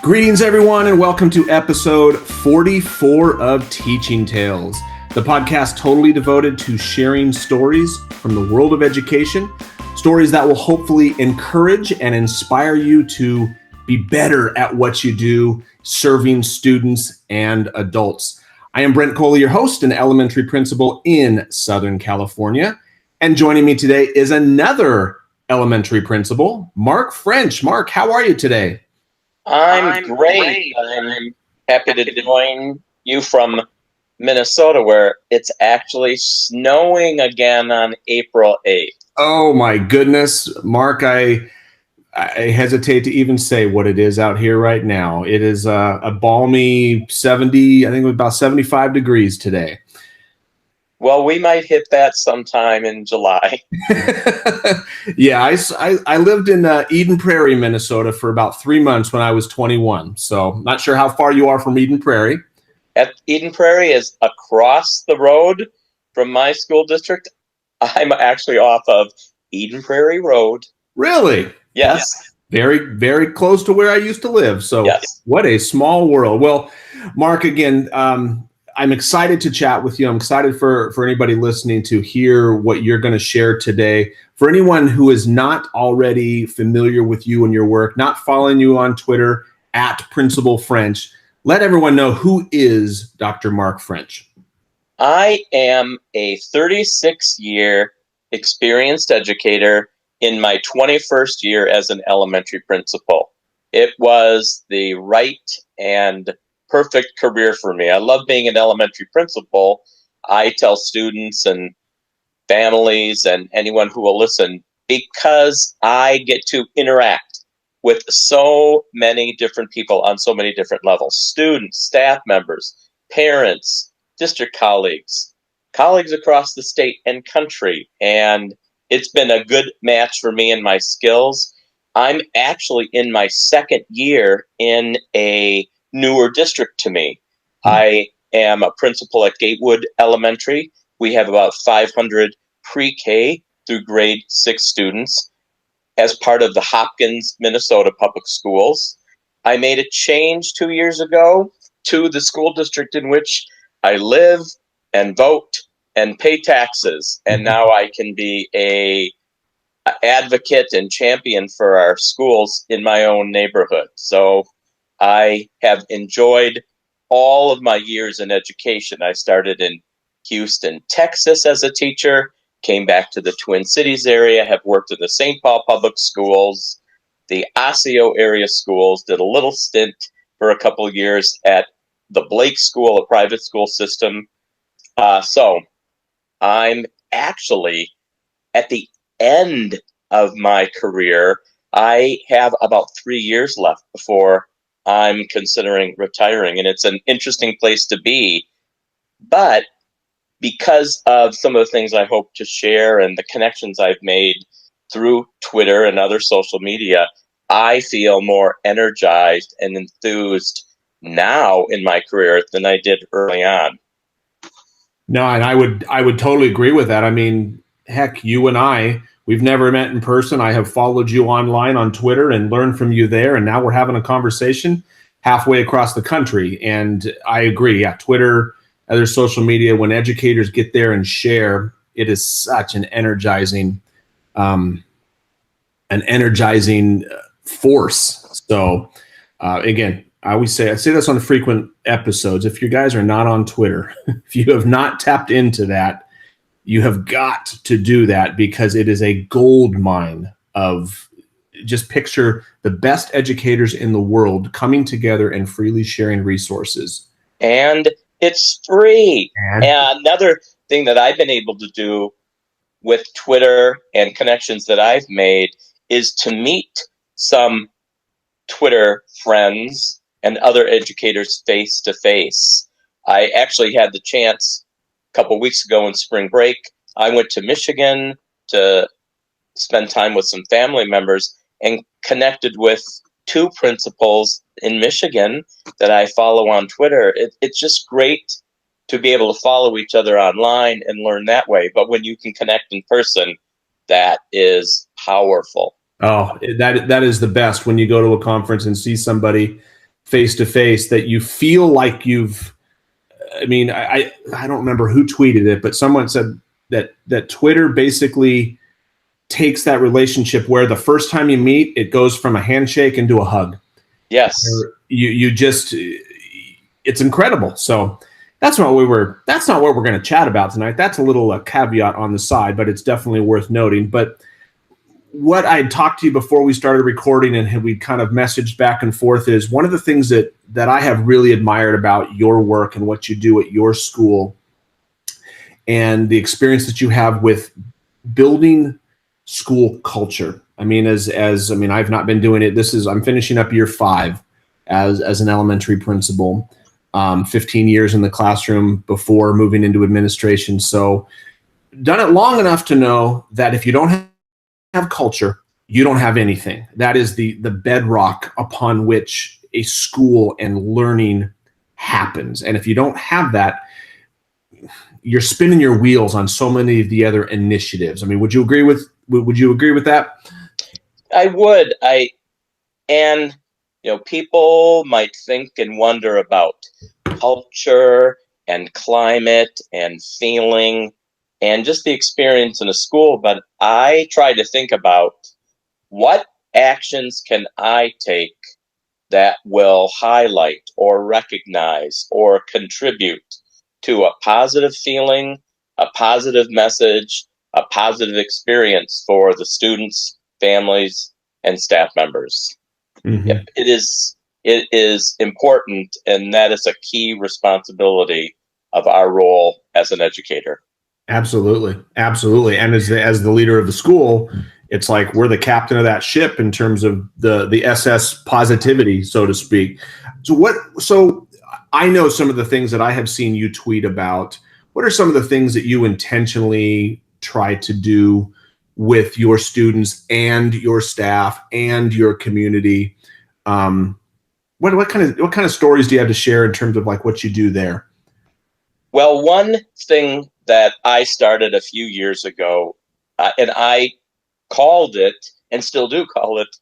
Greetings, everyone, and welcome to episode 44 of Teaching Tales, the podcast totally devoted to sharing stories from the world of education, stories that will hopefully encourage and inspire you to be better at what you do, serving students and adults. I am Brent Coley, your host and elementary principal in Southern California, and joining me today is another elementary principal, Mark French. Mark, how are you today? I'm great. I'm happy to join you from Minnesota, where it's actually snowing again on April 8th. Oh my goodness, Mark, I hesitate to even say what it is out here right now. It is a balmy 70, I think it was about 75 degrees today. Well, we might hit that sometime in July. Yeah, I lived in Eden Prairie, Minnesota for about 3 months when I was 21. So not sure how far you are from Eden Prairie. Eden Prairie is across the road from my school district. I'm actually off of Eden Prairie Road. Really? Yes. Very, very close to where I used to live. So yes. What a small world. Well, Mark, again, I'm excited to chat with you. I'm excited for anybody listening to hear what you're going to share today. For anyone who is not already familiar with you and your work, not following you on Twitter at Principal French, let everyone know, who is Dr. Mark French? I am a 36-year experienced educator in my 21st year as an elementary principal. It was the right and perfect career for me. I love being an elementary principal. I tell students and families and anyone who will listen, because I get to interact with so many different people on so many different levels: students, staff members, parents, district colleagues across the state and country. And it's been a good match for me and my skills. I'm actually in my second year in a newer district to me. I am a principal at Gatewood Elementary. We have about 500 pre-K through grade 6 students as part of the Hopkins, Minnesota Public Schools. I made a change 2 years ago to the school district in which I live and vote and pay taxes. And now I can be a advocate and champion for our schools in my own neighborhood. So I have enjoyed all of my years in education. I started in Houston, Texas as a teacher, came back to the Twin Cities area, have worked in the St. Paul Public Schools, the Osseo area schools, did a little stint for a couple of years at the Blake School, a private school system. So I'm actually at the end of my career. I have about 3 years left before I'm considering retiring, and it's an interesting place to be. But because of some of the things I hope to share and the connections I've made through Twitter and other social media, I feel more energized and enthused now in my career than I did early on. No, and I would totally agree with that. I mean, heck, you and I, we've never met in person. I have followed you online on Twitter and learned from you there, and now we're having a conversation halfway across the country. And I agree. Yeah, Twitter, other social media, when educators get there and share, it is such an energizing force. So again, I say this on frequent episodes. If you guys are not on Twitter, if you have not tapped into that, you have got to do that, because it is a gold mine of, just picture the best educators in the world coming together and freely sharing resources. And it's free. And another thing that I've been able to do with Twitter and connections that I've made is to meet some Twitter friends and other educators face to face. I actually had the chance a couple weeks ago in spring break. I went to Michigan to spend time with some family members and connected with 2 principals in Michigan that I follow on Twitter. It's just great to be able to follow each other online and learn that way. But when you can connect in person, that is powerful. Oh, that is the best, when you go to a conference and see somebody face to face that you feel like you've, I mean, I don't remember who tweeted it, but someone said that Twitter basically takes that relationship where the first time you meet, it goes from a handshake into a hug. Yes. You just, it's incredible. So that's not what we're going to chat about tonight. That's a little caveat on the side, but it's definitely worth noting. But what I talked to you before we started recording and we kind of messaged back and forth is one of the things that I have really admired about your work and what you do at your school and the experience that you have with building school culture. I mean, I've not been doing it. I'm finishing up year 5 as an elementary principal, 15 years in the classroom before moving into administration. So done it long enough to know that if you don't have culture, you don't have anything. That is the bedrock upon which a school and learning happens. And if you don't have that, you're spinning your wheels on so many of the other initiatives. I mean, would you agree with that? I would. And people might think and wonder about culture and climate and feeling and just the experience in a school, but I try to think about what actions can I take that will highlight or recognize or contribute to a positive feeling, a positive message, a positive experience for the students, families, and staff members. Mm-hmm. Yep, it is important, and that is a key responsibility of our role as an educator. Absolutely. And as the leader of the school, it's like we're the captain of that ship in terms of the SS positivity, so to speak. So I know some of the things that I have seen you tweet about. What are some of the things that you intentionally try to do with your students and your staff and your community? What kind of stories do you have to share in terms of like what you do there? Well, one thing that I started a few years ago, and I called it, and still do call it,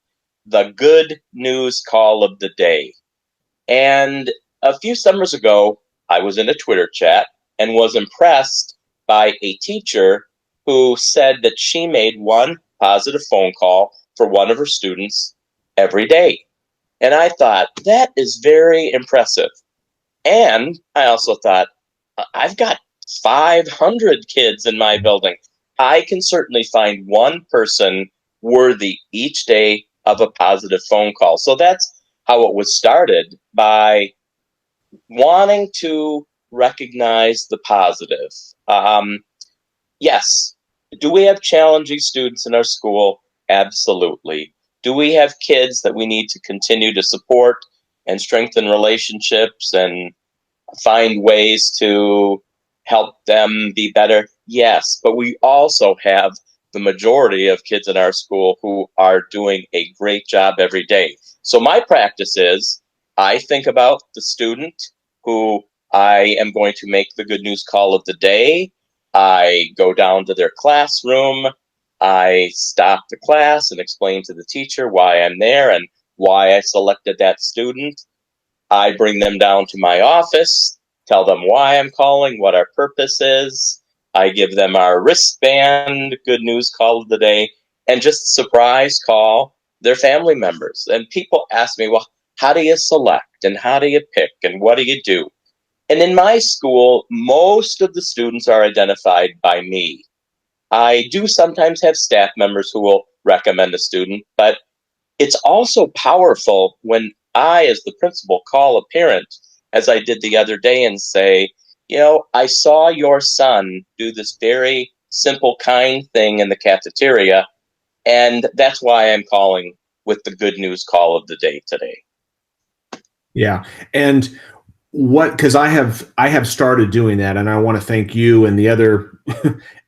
the good news call of the day. And a few summers ago, I was in a Twitter chat and was impressed by a teacher who said that she made one positive phone call for one of her students every day. And I thought, that is very impressive. And I also thought, I've got 500 kids in my building. I can certainly find one person worthy each day of a positive phone call. So that's how it was started, by wanting to recognize the positive. Yes. Do we have challenging students in our school? Absolutely. Do we have kids that we need to continue to support and strengthen relationships and find ways to help them be better? Yes. But we also have the majority of kids in our school who are doing a great job every day. So my practice is I think about the student who I am going to make the good news call of the day. I go down to their classroom. I stop the class and explain to the teacher why I'm there and why I selected that student. I bring them down to my office, tell them why I'm calling, what our purpose is. I give them our wristband, good news call of the day, and just surprise call their family members. And people ask me, well, how do you select and how do you pick and what do you do? And in my school, most of the students are identified by me. I do sometimes have staff members who will recommend a student, but it's also powerful when I, as the principal, call a parent, as I did the other day, and say, I saw your son do this very simple, kind thing in the cafeteria, and that's why I'm calling with the good news call of the day today. Yeah. And because I have started doing that, and I want to thank you and the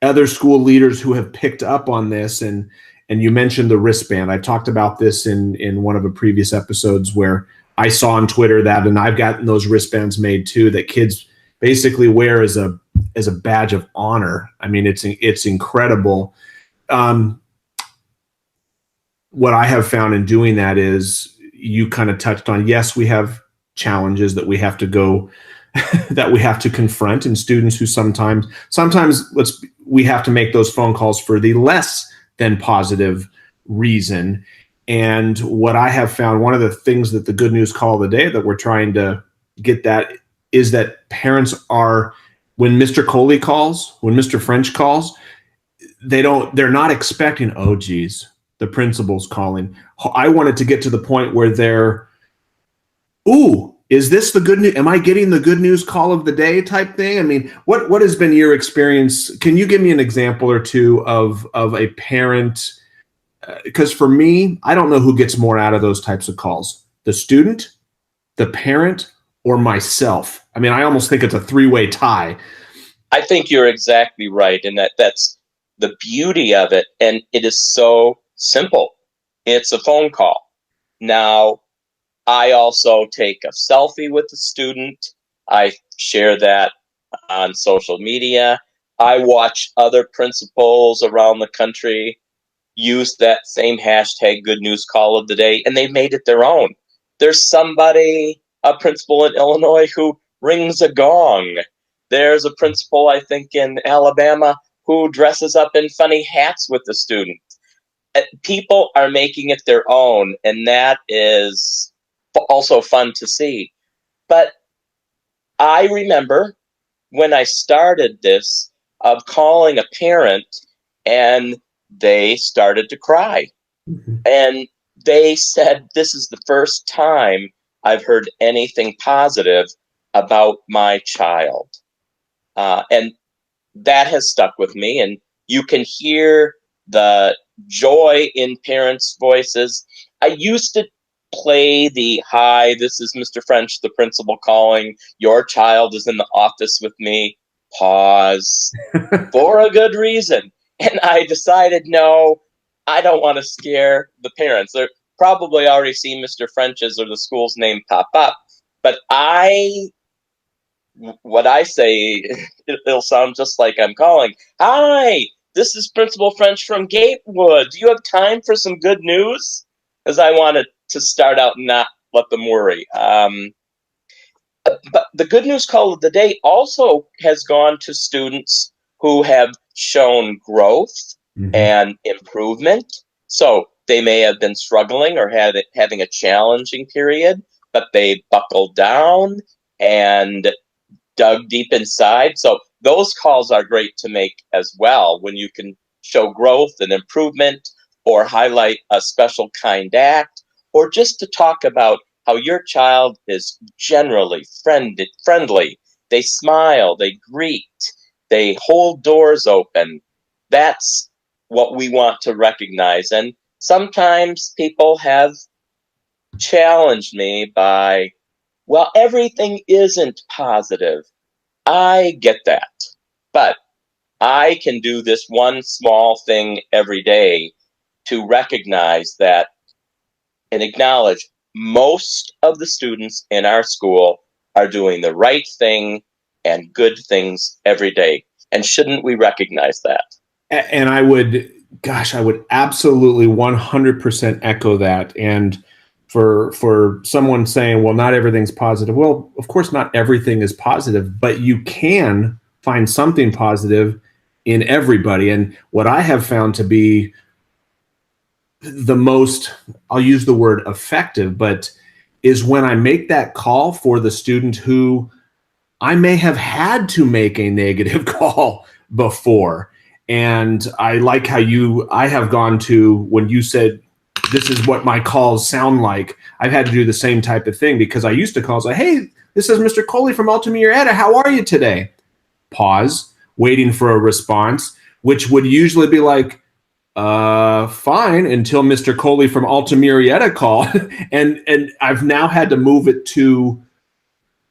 other school leaders who have picked up on this. And you mentioned the wristband. I talked about this in one of the previous episodes where I saw on Twitter that, and I've gotten those wristbands made too, that kids basically wear as a badge of honor. I mean, it's incredible. What I have found in doing that is, you kind of touched on, yes, we have challenges that we have to go that we have to confront, and students who sometimes we have to make those phone calls for the less than positive reason. And what I have found, one of the things that the good news call of the day that we're trying to get that is that parents are, when Mr. Coley calls, when Mr. French calls, they're not expecting, oh geez, the principal's calling. I want it to get to the point where they're, ooh, is this the good news? Am I getting the good news call of the day type thing? I mean, what has been your experience? Can you give me an example or two of a parent? Because for me, I don't know who gets more out of those types of calls: the student, the parent, or myself. I mean, I almost think it's a three-way tie. I think you're exactly right, and that's the beauty of it, and it is so simple. It's a phone call. Now, I also take a selfie with the student. I share that on social media. I watch other principals around the country use that same hashtag, good news call of the day, and they made it their own. There's a principal in Illinois who rings a gong. There's a principal, I think, in Alabama who dresses up in funny hats with the student. People are making it their own, and that is also fun to see. But I remember when I started this, of calling a parent, and they started to cry. Mm-hmm. And they said, this is the first time I've heard anything positive about my child. And that has stuck with me. And you can hear the joy in parents' voices. I used to play the, hi, this is Mr. French, the principal calling. Your child is in the office with me. Pause. For a good reason. And I decided, no, I don't want to scare the parents. They're probably already seen Mr. French's or the school's name pop up. But what I say, it'll sound just like I'm calling. Hi, this is Principal French from Gatewood. Do you have time for some good news? Because I wanted to start out and not let them worry. But the good news call of the day also has gone to students who have shown growth and improvement. So they may have been struggling or having a challenging period, but they buckled down and dug deep inside. So those calls are great to make as well, when you can show growth and improvement, or highlight a special kind act, or just to talk about how your child is generally friendly. They smile, they greet, they hold doors open. That's what we want to recognize. And sometimes people have challenged me by, well, everything isn't positive. I get that. But I can do this one small thing every day to recognize that and acknowledge most of the students in our school are doing the right thing and good things every day. And shouldn't we recognize that? And I would absolutely 100% echo that. And for someone saying, well, not everything's positive. Well, of course, not everything is positive, but you can find something positive in everybody. And what I have found to be the most, I'll use the word effective, but is when I make that call for the student who I may have had to make a negative call before. And I like how I have gone to, when you said, this is what my calls sound like, I've had to do the same type of thing, because I used to call, say, hey, this is Mr. Coley from Altamira. How are you today? Pause, waiting for a response, which would usually be like, fine, until Mr. Coley from Altamira called. and I've now had to move it to,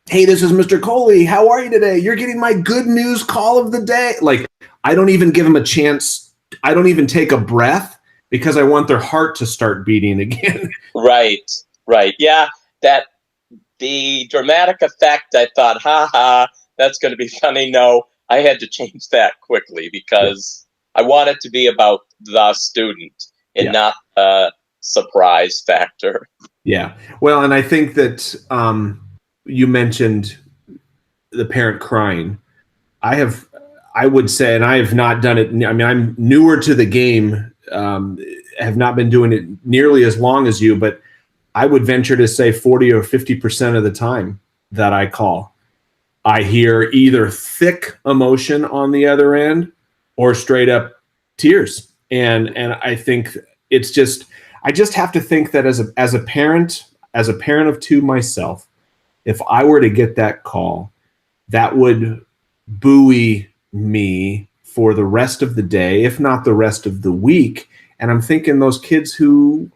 hey, this is Mr. Coley. How are you today? You're getting my good news call of the day. Like, I don't even give them a chance. I don't even take a breath, because I want their heart to start beating again. Right. Yeah, that the dramatic effect, I thought, that's going to be funny. No, I had to change that quickly, because I want it to be about the student and not a surprise factor. Yeah. Well, and I think that you mentioned the parent crying. I would say, and I have not done it. I mean, I'm newer to the game, have not been doing it nearly as long as you, but I would venture to say 40 or 50% of the time that I call, I hear either thick emotion on the other end or straight up tears. And I think it's just, I just have to think that as a parent of two myself, if I were to get that call, that would buoy me for the rest of the day, if not the rest of the week. And I'm thinking those kids who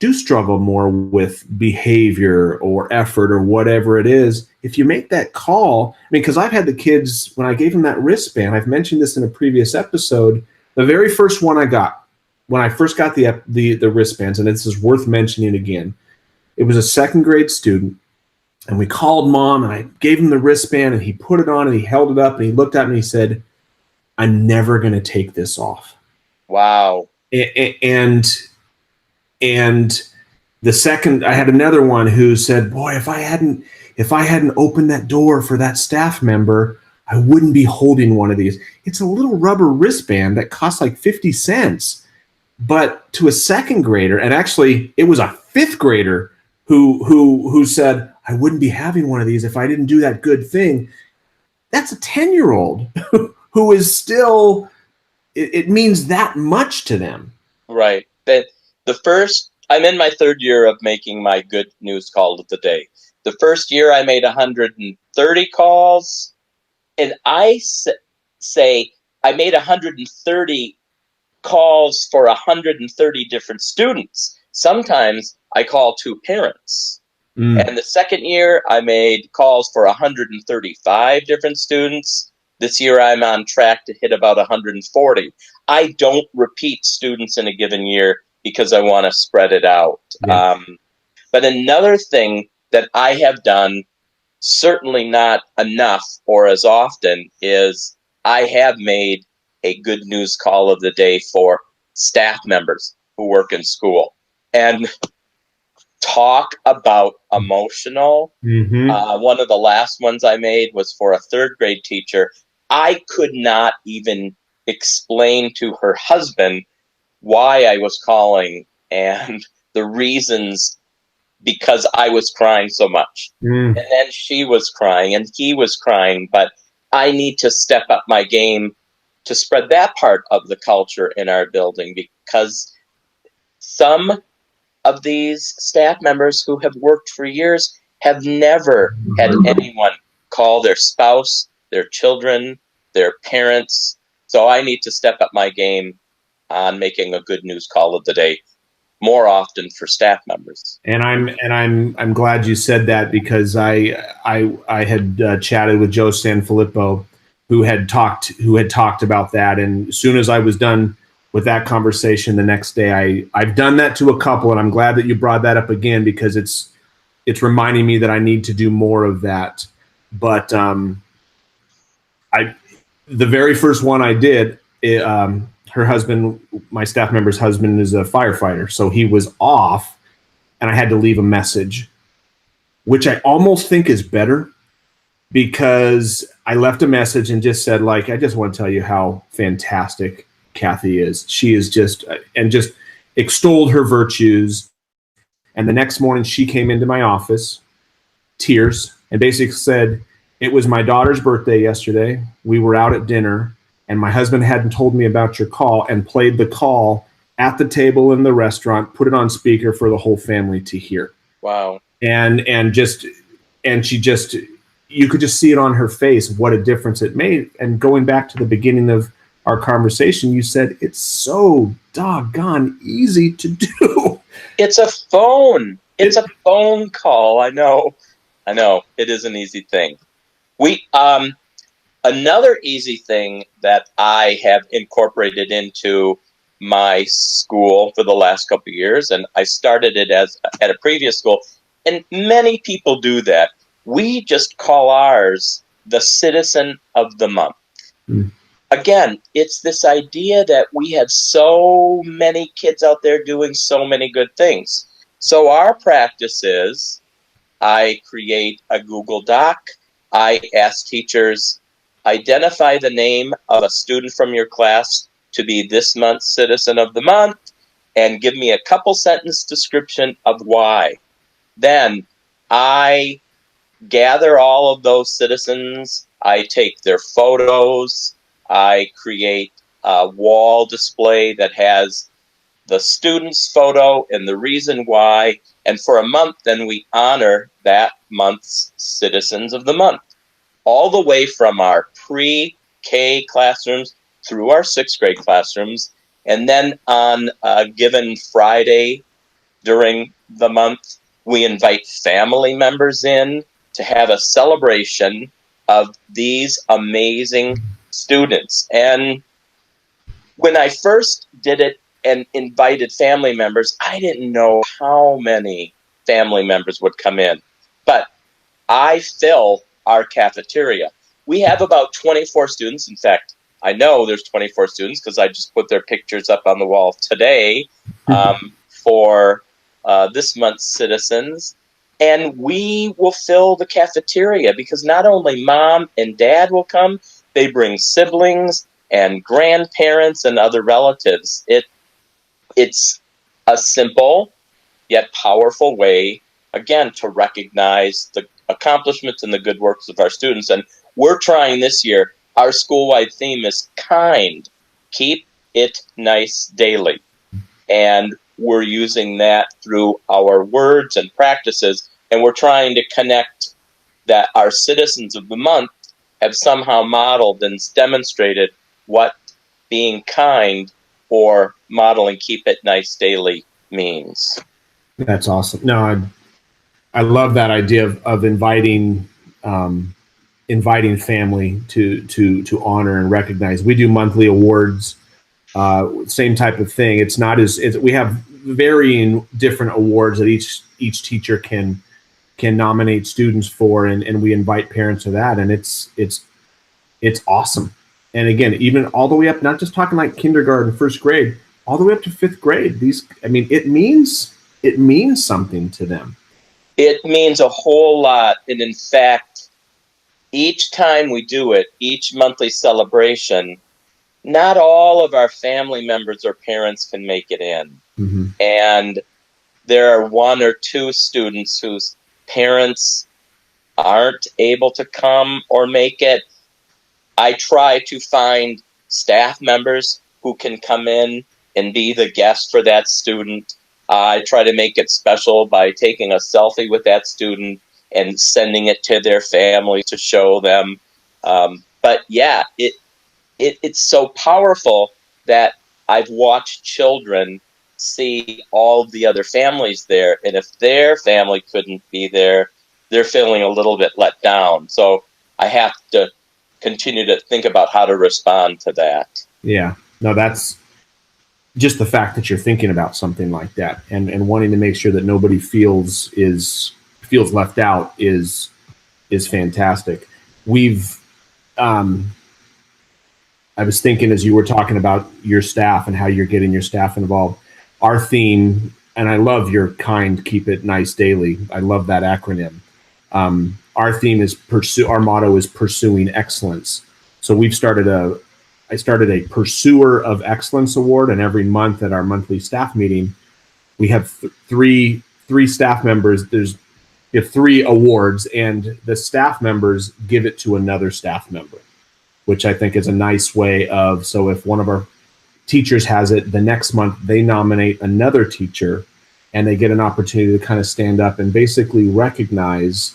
do struggle more with behavior or effort or whatever it is, if you make that call, I mean, because I've had the kids, when I gave them that wristband, I've mentioned this in a previous episode, the very first one I got, when I first got the wristbands, and this is worth mentioning again, it was a second grade student, and we called mom, and I gave him the wristband, and he put it on, and he held it up, and he looked at me, and he said, "I'm never going to take this off." Wow. And the second, I had another one who said, "Boy, if I hadn't opened that door for that staff member, I wouldn't be holding one of these." It's a little rubber wristband that costs like 50 cents. But to a second grader, and actually it was a fifth grader who said, "I wouldn't be having one of these if I didn't do that good thing." That's a 10-year-old who is still, it means that much to them. Right. I'm in my third year of making my good news call of the day. The first year I made 130 calls, and I say I made 130 calls for 130 different students. Sometimes I call two parents. And the second year I made calls for 135 different students. This year I'm on track to hit about 140. I don't repeat students in a given year because I want to spread it out. Yeah. But another thing that I have done, certainly not enough or as often, is I have made a good news call of the day for staff members who work in school. And talk about emotional. One of the last ones I made was for a third grade teacher. I could not even explain to her husband why I was calling and the reasons, because I was crying so much. And then she was crying and he was crying, but I need to step up my game to spread that part of the culture in our building, because some of these staff members who have worked for years have never had anyone call their spouse, their children, their parents. So I need to step up my game on making a good news call of the day more often for staff members. And I'm glad you said that, because I had chatted with Joe Sanfilippo, who had talked about that, and as soon as I was done with that conversation the next day, I've done that to a couple, and I'm glad that you brought that up again, because it's reminding me that I need to do more of that. But the very first one I did, her husband, my staff member's husband, is a firefighter, so he was off, and I had to leave a message, which I almost think is better, because I left a message and just said, like, I just want to tell you how fantastic Kathy is. She is just extolled her virtues. And the next morning she came into my office, tears, and basically said, "It was my daughter's birthday yesterday. We were out at dinner, and my husband hadn't told me about your call," and played the call at the table in the restaurant, put it on speaker for the whole family to hear. Wow. And she just, you could just see it on her face, what a difference it made. And going back to the beginning of our conversation, you said it's so doggone easy to do. It's a phone. It's a phone call. I know. It is an easy thing. Another easy thing that I have incorporated into my school for the last couple of years, and I started it at a previous school, and many people do that. We just call ours the Citizen of the Month. Again, it's this idea that we have so many kids out there doing so many good things. So our practice is I create a Google Doc. I ask teachers, identify the name of a student from your class to be this month's Citizen of the Month, and give me a couple sentence description of why. Then I gather all of those citizens. I take their photos. I create a wall display that has the student's photo and the reason why. And for a month, then we honor that month's Citizens of the Month, all the way from our pre-K classrooms through our sixth grade classrooms. And then on a given Friday during the month, we invite family members in to have a celebration of these amazing students. And when I first did it and invited family members, I didn't know how many family members would come in. But I fill our cafeteria. We have about 24 students. In fact, I know there's 24 students because I just put their pictures up on the wall today for this month's Citizens. And we will fill the cafeteria because not only mom and dad will come, they bring siblings and grandparents and other relatives. It's a simple yet powerful way, again, to recognize the accomplishments and the good works of our students. And we're trying this year, our school-wide theme is kind. Keep it nice daily. And we're using that through our words and practices, and we're trying to connect that our Citizens of the Month have somehow modeled and demonstrated what being kind or modeling keep it nice daily means. That's awesome. No, I love that idea of inviting inviting family to honor and recognize. We do monthly awards, same type of thing. It's not as we have varying different awards that each teacher can nominate students for, and we invite parents to that, and it's awesome. And again, even all the way up, not just talking like kindergarten, first grade, all the way up to fifth grade. It means something to them. It means a whole lot. And in fact, each time we do it, each monthly celebration, not all of our family members or parents can make it in. Mm-hmm. And there are one or two students whose parents aren't able to come or make it. I try to find staff members who can come in and be the guest for that student. I try to make it special by taking a selfie with that student and sending it to their family to show them. But yeah, it's so powerful that I've watched children see all the other families there, and if their family couldn't be there, they're feeling a little bit let down. So I have to continue to think about how to respond to that. Yeah, no, that's just the fact that you're thinking about something like that and wanting to make sure that nobody feels left out is fantastic. I was thinking as you were talking about your staff and how you're getting your staff involved, our theme, and I love your kind, keep it nice daily. I love that acronym. Our theme is our motto is pursuing excellence. So I started a Pursuer of Excellence Award, and every month at our monthly staff meeting, we have three staff members. We have 3 awards, and the staff members give it to another staff member, which I think is a nice way of, so if one of our teachers has it, the next month they nominate another teacher, and they get an opportunity to kind of stand up and basically recognize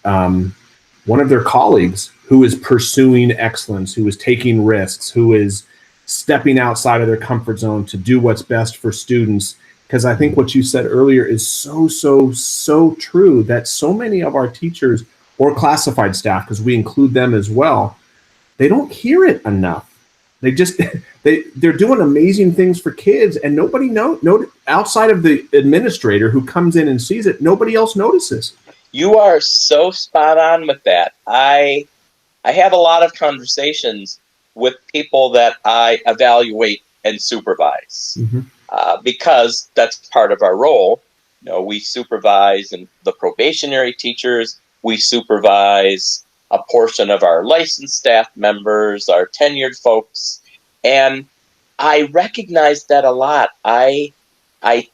one of their colleagues who is pursuing excellence, who is taking risks, who is stepping outside of their comfort zone to do what's best for students. Because I think what you said earlier is so true, that so many of our teachers or classified staff, because we include them as well, they don't hear it enough. They just they're doing amazing things for kids, and nobody outside of the administrator who comes in and sees it, nobody else notices. You are so spot on with that. I have a lot of conversations with people that I evaluate and supervise, because that's part of our role. we supervise and the probationary teachers, we supervise a portion of our licensed staff members, our tenured folks, and I recognize that a lot. I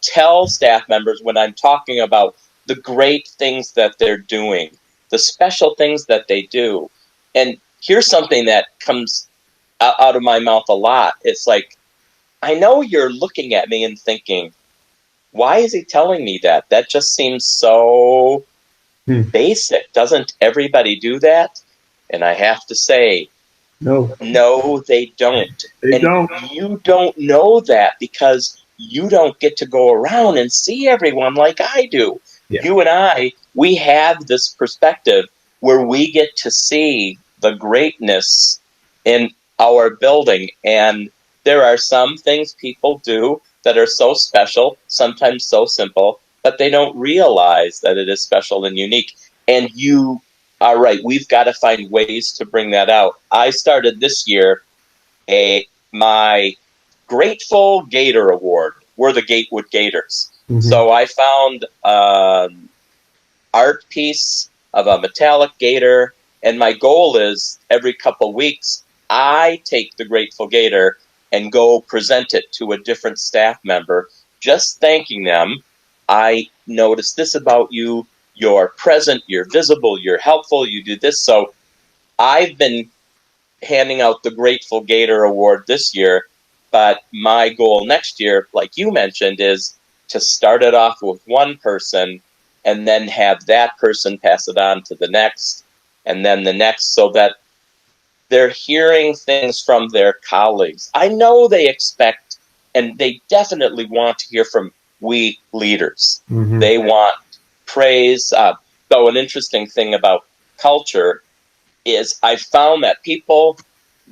tell staff members when I'm talking about the great things that they're doing, the special things that they do. And here's something that comes out of my mouth a lot. It's like, I know you're looking at me and thinking, why is he telling me that? That just seems so basic. Doesn't everybody do that? And I have to say, no, they don't. They don't. You don't know that because you don't get to go around and see everyone like I do. Yeah. You and I, we have this perspective where we get to see the greatness in our building. And there are some things people do that are so special, sometimes so simple, but they don't realize that it is special and unique. And you are right. We've got to find ways to bring that out. I started this year my Grateful Gator Award. We're the Gatewood Gators. Mm-hmm. So I found an art piece of a metallic gator, and my goal is every couple weeks I take the Grateful Gator and go present it to a different staff member, just thanking them. I noticed this about you. You're present, you're visible, you're helpful, you do this. So I've been handing out the Grateful Gator Award this year, but my goal next year, like you mentioned, is to start it off with one person and then have that person pass it on to the next and then the next, so that they're hearing things from their colleagues. I know they expect, and they definitely want to hear from we leaders. Mm-hmm. They want praise. Though an interesting thing about culture is I found that people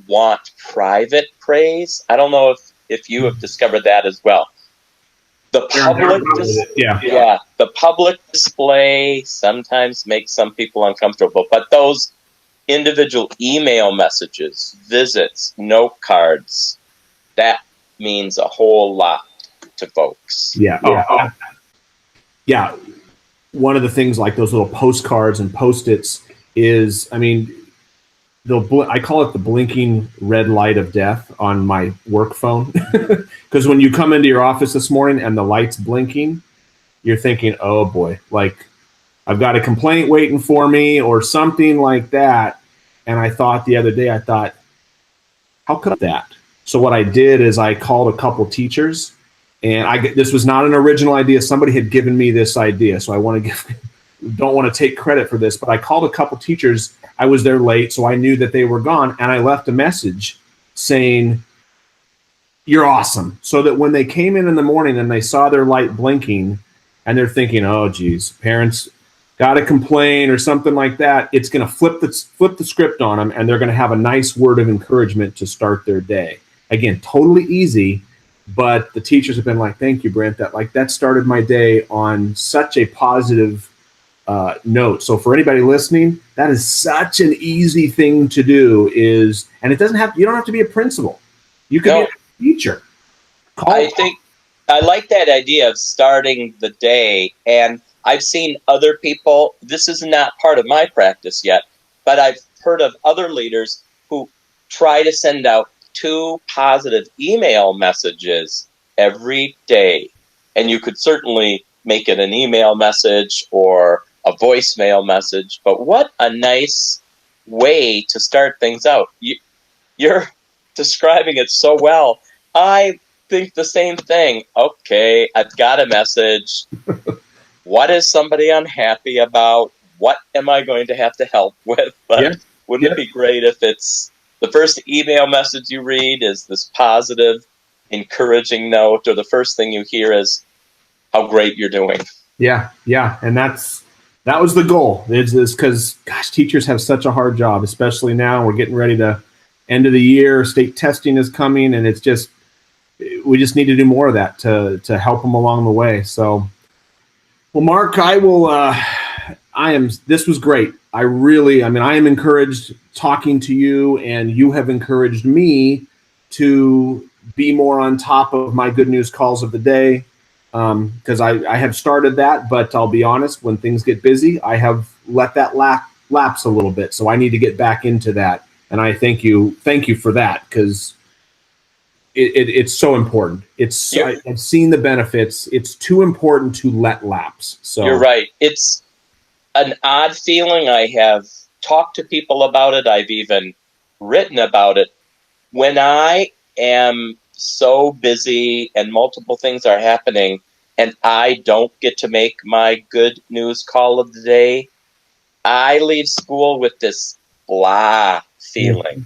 want private praise. I don't know if you have discovered that as well. The public display sometimes makes some people uncomfortable, but those individual email messages, visits, note cards, that means a whole lot to folks. Yeah. Yeah. One of the things like those little postcards and Post-its is, I mean, I call it the blinking red light of death on my work phone. Because when you come into your office this morning and the light's blinking, you're thinking, oh boy, like I've got a complaint waiting for me or something like that. And I thought the other day, how could that? So what I did is I called a couple teachers, and this was not an original idea. Somebody had given me this idea, so don't want to take credit for this, but I called a couple teachers. I was there late, so I knew that they were gone, and I left a message saying, "You're awesome," so that when they came in the morning and they saw their light blinking, and they're thinking, "Oh, geez, parents got to complain or something like that," it's going to flip the script on them, and they're going to have a nice word of encouragement to start their day. Again, totally easy, but the teachers have been like, "Thank you, Brent. That started my day on such a positive note." So for anybody listening, that is such an easy thing to do. And you don't have to be a principal. You can be a teacher. I think I like that idea of starting the day, and I've seen other people, this is not part of my practice yet, but I've heard of other leaders who try to send out 2 positive email messages every day. And you could certainly make it an email message or a voicemail message, but what a nice way to start things out. You're describing it so well. I think the same thing. Okay, I've got a message. What is somebody unhappy about? What am I going to have to help with? But wouldn't it be great if it's the first email message you read is this positive, encouraging note, or the first thing you hear is how great you're doing? Yeah. And that was the goal. It's because, gosh, teachers have such a hard job, especially now. We're getting ready to end of the year. State testing is coming, and we just need to do more of that to help them along the way. So, well, Mark, this was great. I am encouraged talking to you, and you have encouraged me to be more on top of my good news calls of the day. because I have started that, but I'll be honest, when things get busy, I have let that lapse a little bit. So I need to get back into that. And I thank you for that, because it's so important. I've seen the benefits. It's too important to let lapse. So you're right. It's an odd feeling. I have talked to people about it. I've even written about it. When I am so busy and multiple things are happening and I don't get to make my good news call of the day, I leave school with this blah feeling.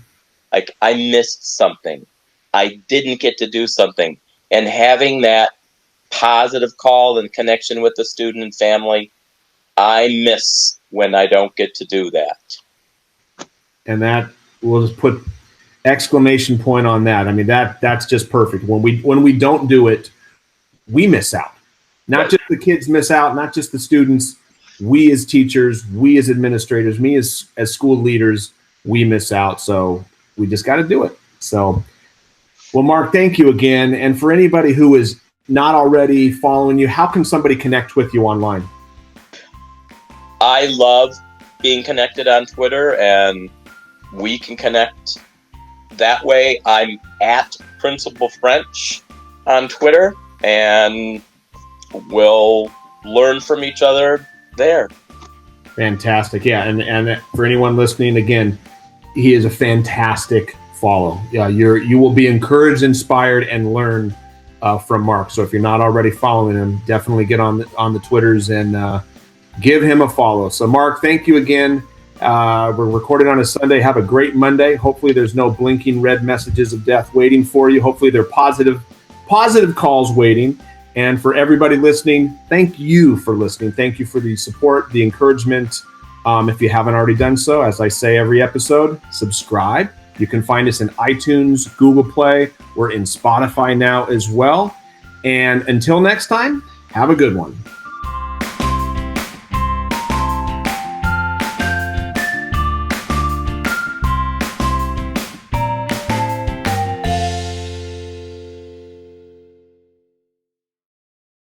Like I missed something. I didn't get to do something. And having that positive call and connection with the student and family, I miss when I don't get to do that. And that, we'll just put exclamation point on that. I mean, that's just perfect. When we don't do it, we miss out. Not just the kids miss out, not just the students. We as teachers, we as administrators, me as school leaders, we miss out. So we just got to do it. So, well, Mark, thank you again. And for anybody who is not already following you, how can somebody connect with you online? I love being connected on Twitter, and we can connect that way. I'm at Principal French on Twitter, and we'll learn from each other there. Fantastic. Yeah. And for anyone listening, again, he is a fantastic follow. Yeah, you will be encouraged, inspired, and learn from Mark. So if you're not already following him, definitely get on the Twitters and give him a follow. So Mark, thank you again. We're recording on a Sunday. Have a great Monday. Hopefully there's no blinking red messages of death waiting for you. Hopefully they're positive calls waiting. And for everybody listening, thank you for listening. Thank you for the support, the encouragement. If you haven't already done so, as I say every episode, subscribe. You can find us in iTunes, Google Play. We're in Spotify now as well. And until next time, have a good one.